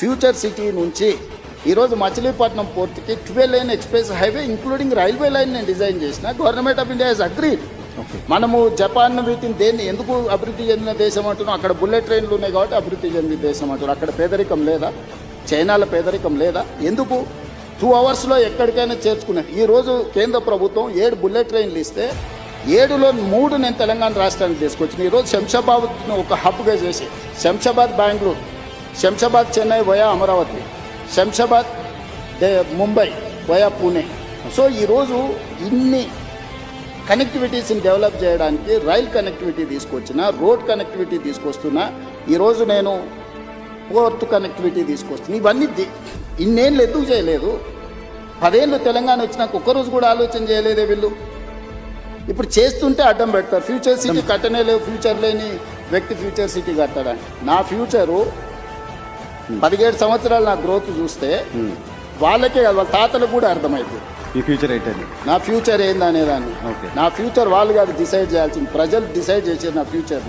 Future city నుంచి ఈరోజు మచిలీపట్నం పోర్టుకి 12 line express highway including railway line నేను డిజైన్ చేసిన. Government of India has agreed. మనము జపాన్ వీటిని దేన్ని ఎందుకు అభివృద్ధి చెందిన దేశం అంటున్నాం? అక్కడ బుల్లెట్ ట్రైన్లు ఉన్నాయి కాబట్టి అభివృద్ధి చెందిన దేశం అంటున్నాం. అక్కడ పేదరికం లేదా? చైనాలో పేదరికం లేదా? ఎందుకు 2 అవర్స్లో ఎక్కడికైనా చేర్చుకున్నాను. ఈరోజు కేంద్ర ప్రభుత్వం 7 బుల్లెట్ ట్రైన్లు ఇస్తే 7లో 3 నేను తెలంగాణ రాష్ట్రానికి తీసుకొచ్చిన. ఈరోజు శంషాబాద్ను ఒక హబ్గా చేసి Shamshabad Bengaluru, Shamshabad Chennai via Amaravati, Shamshabad Mumbai via Pune. So ఈరోజు ఇన్ని కనెక్టివిటీస్ని డెవలప్ చేయడానికి రైల్ కనెక్టివిటీ తీసుకొచ్చిన, రోడ్ కనెక్టివిటీ తీసుకొస్తున్నా. ఈరోజు నేను పోర్ట్ కనెక్టివిటీ తీసుకొస్తున్నా. ఇవన్నీ ఇన్నేళ్ళు ఎందుకు చేయలేదు? 10 ఏళ్ళు తెలంగాణ వచ్చినాక ఒక్కరోజు కూడా ఆలోచన చేయలేదే వీళ్ళు. ఇప్పుడు చేస్తుంటే అడ్డం పెడతారు. ఫ్యూచర్ సిటీ కట్టనే లేవు, ఫ్యూచర్ లేని వ్యక్తి ఫ్యూచర్ సిటీ కట్టాడని. నా ఫ్యూచరు 17 సంవత్సరాలు నా గ్రోత్ చూస్తే వాళ్ళకే కాదు, వాళ్ళ తాతలకు కూడా అర్థమైపోయింది ఈ ఫ్యూచర్ ఏంటని, నా ఫ్యూచర్ ఏందనేదాన్ని. నా ఫ్యూచర్ వాళ్ళు కాదు డిసైడ్ చేయాల్సింది, ప్రజలు డిసైడ్ చేసేది నా ఫ్యూచర్.